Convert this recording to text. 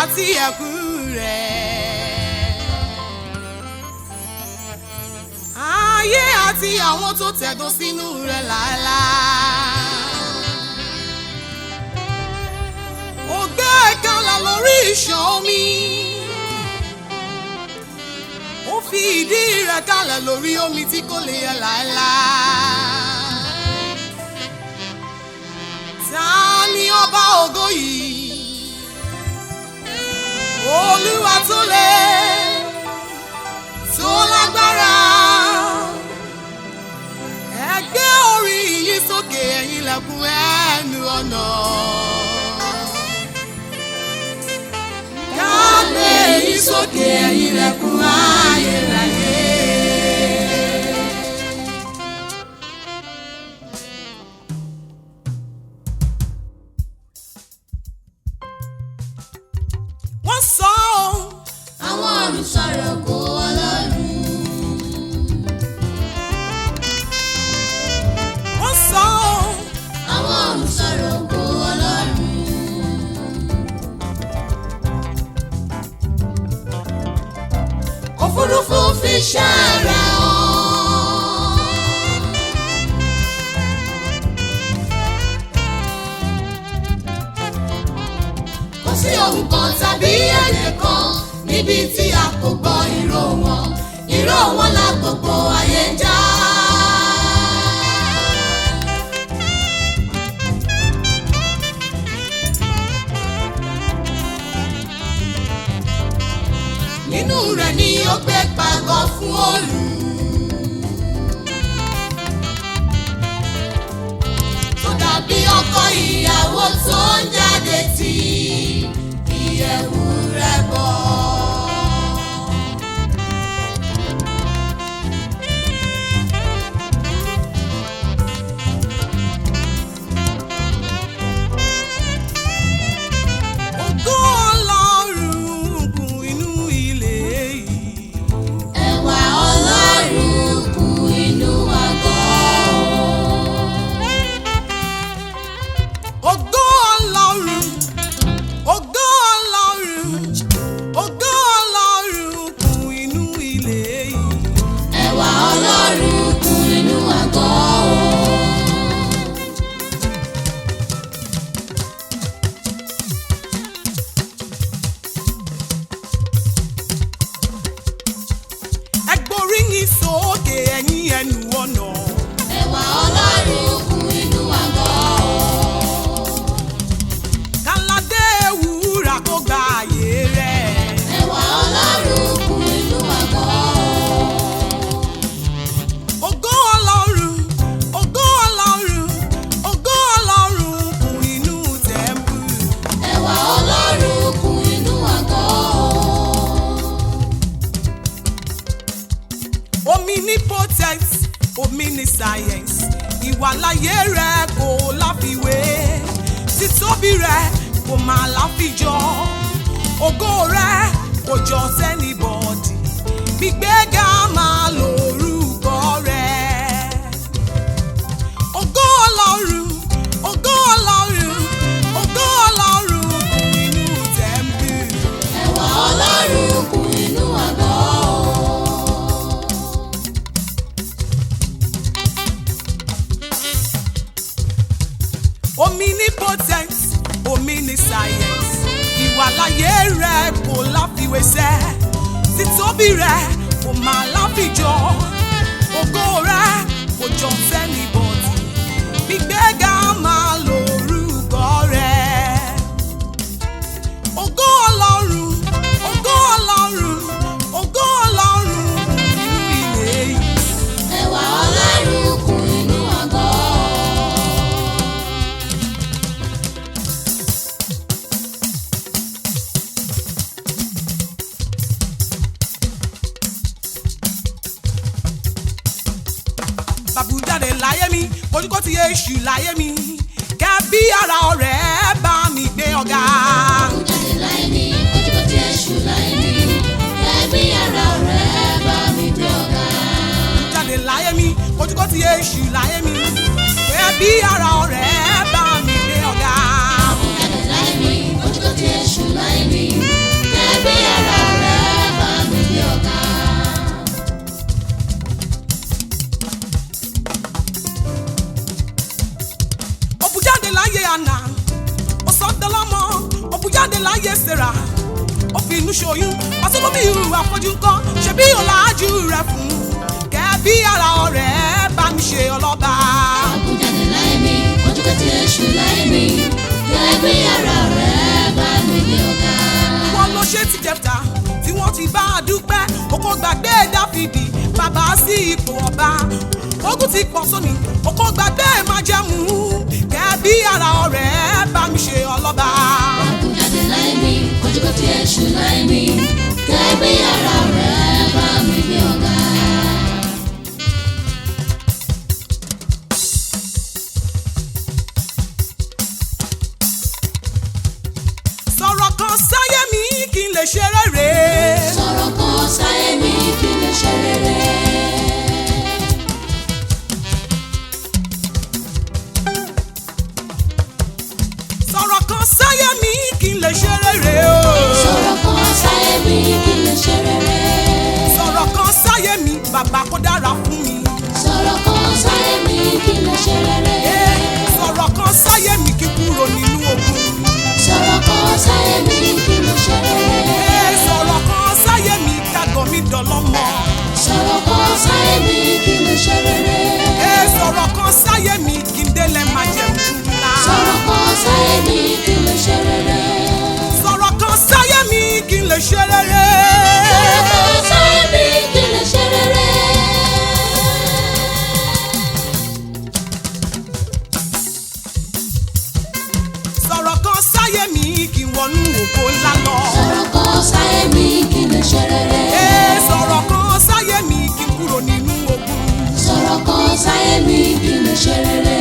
àti ẹ̀kún rẹ̀. Ayé àti àwọn tó tẹ̀dó sínú rẹ̀ láéláé. Ó gbé ìkàlà lórí ìṣàn omi. Ó fi ìdí rẹ̀ kalẹ̀ lórí omi tí kò lè yẹ̀ láéláé. Ta ni ọba ògo yìí? Olúwa tó lé, tó lágbára. Ẹ gbé orí yín sókè ẹ̀yin ilẹ̀kùn ẹnu ọ̀nà. Ká gbé yín sókè ẹ̀yin ilẹ̀kùn ayérayé. Wọ́n sọ àwọn ọ̀run sọ̀rọ̀ ògo Ọlọ́run. Wọ́n sọ àwọn ọ̀run sọ̀rọ̀ ògo Ọlọ́run. Òfurufú fi ṣàrà hàn. Kò sí ohùn kan tàbí èdè kan níbi tí a kò gbọ́ ìró wọn. Ìró wọn la gbogbo ayé ń já. Nínú rẹ̀ ni ó gbé pàgọ́ fún òòlù. Tó dàbí ọkọ ìyàwó tó ń jáde tí ìyẹ̀wù rẹ̀ bọ̀. ògo Ọlọ́run kún inú ilé yìí. Ẹwà Ọlọ́run kún inú àgọ́. Ògo Ọlọ́run, ògo Ọlọ́run, ògo Ọlọ́run kún inú ilé yìí. Ẹwà Ọlọ́run kún inú àgọ́. Ẹ gbóríyìn sókè ẹ̀yin ẹnu ọ̀nà. Ẹwà Ọlọ́run kún inú àgọ́. Káládé wúrà kó gba àyè rẹ̀. Ẹwà Ọlọ́run kún inú àgọ́. Ògo Ọlọ́run, ògo Ọlọ́run, ògo Ọlọ́run kún inú tẹ́ḿpù. Ẹwà Ọlọ́run kún inú àgọ́. Omnipotent, omniscience, ìwàláyé rẹ̀ kò láfiwé, títóbi rẹ̀ kò máa láfijọ́, ògo rẹ̀ kò jọ sẹ́nibọ̀dì, gbígbéga máa lórúkọ rẹ̀. Ògo Ọlọ́run, ògo Ọlọ́run, ògo Ọlọ́run kún inú tẹ́ḿpù. Ẹwà Ọlọ́run kún inú àgọ́. Omnipotent, omniscience, ìwàláyé rẹ̀ kò láfiwé sẹ́, títóbi rẹ̀ kò máa láfijọ́, ògo rẹ̀ kò jọ sẹ́nibọ̀dì, gbígbéga máa lórúkọ rẹ̀. Ògo Ọlọ́run, ògo Ọlọ́run, ògo Ọlọ́run nínú ilé yìí. Ẹwà Ọlọ́run kún inú àgọ́. Bàbújáde láyé mi, ojúkó ti èṣù láyé mi, kẹ́ bí ara ọ̀rẹ́ bá mi gbé ọ̀gá. Jáde láyé mi, ojúkọ tí èṣù láyé mi. Ẹbí ara ọ̀rẹ́ bá mi gbé ọ̀gá. Jáde láyé mi, ojúkó ti èṣù láyé mi, kẹ́ bí ara ọ̀rẹ́ bá mi gbé ọ̀gá. Jáde láyé mi, ojúkọ tí èṣù láyé mi. láyé Sárà ó fi inú ṣoyún pàṣẹlómi ìhù àfọ́jú kan ṣe bí ọ̀làjú rẹ̀ fún kẹ́bí ara ọ̀rẹ́ bá mi ṣe ọlọ́ba. àbújáde láyé mi ojú kẹ́tì èṣù láyé mi kẹ́bí ara ọ̀rẹ́ bá mi gbé ọ̀gá. wọ́n ló ṣe ti Jẹ́fútà tí wọ́n ti bá a dúpẹ́ oko gbàgbé Dáfídì bàbá sí ipò ọba ogun ti pọ̀ sóni oko gbàgbé májẹ̀mú kẹ́bí ara ọ̀rẹ́ bá mi ṣe ọlọ́ba. àbújáde láyé mi ojú kẹ́tì èṣù láyé mi kẹ́bí ara ọ̀rẹ́ bá mi gbé ọ̀gá. sọ̀rọ̀ kan sáyé mi kí n lè ṣe rere. sọ̀rọ̀ kan sáyé mi kí n lè ṣe rere. sọ̀rọ̀ kan sáyé mi kí n lè ṣe rere o. sọ̀rọ̀ kan sáyé mi kí n lè ṣe rere. sọ̀rọ̀ kan sáyé mi bàbá kó dára fún mi. sọ̀rọ̀ kan sáyé mi kí n lè ṣe rere. sọ̀rọ̀ kan sáyé mi kí n kúrò nínú ogun. sọ̀rọ̀ kan sáyé mi kí n lè ṣe rere. sọ̀rọ̀ kan sáyé mi kágọ̀ mi dọ̀lọ́mọ. sọ̀rọ̀ kan sáyé mi kí n lè ṣe rere. sọ̀rọ̀ kan sáyé mi kí n délẹ̀ májẹ̀mú ńlá. sọ̀rọ̀ kan sáyé mi kí n lè ṣe rere. sọ̀rọ̀ kan sáyé mi kí n lè ṣe rere. sọ̀rọ̀ kan sáyé mi kí n lè ṣe rere. sọ̀rọ̀ kan sáyé mi kí n wọnú ògo ńlá lọ. sọ̀rọ̀ kan sáyé mi kí n lè ṣe rere. sọ̀rọ̀ kan sáyé mi kí n kúrò nínú ogun. sọ̀rọ̀ kan sáyé mi kí n lè ṣe rere.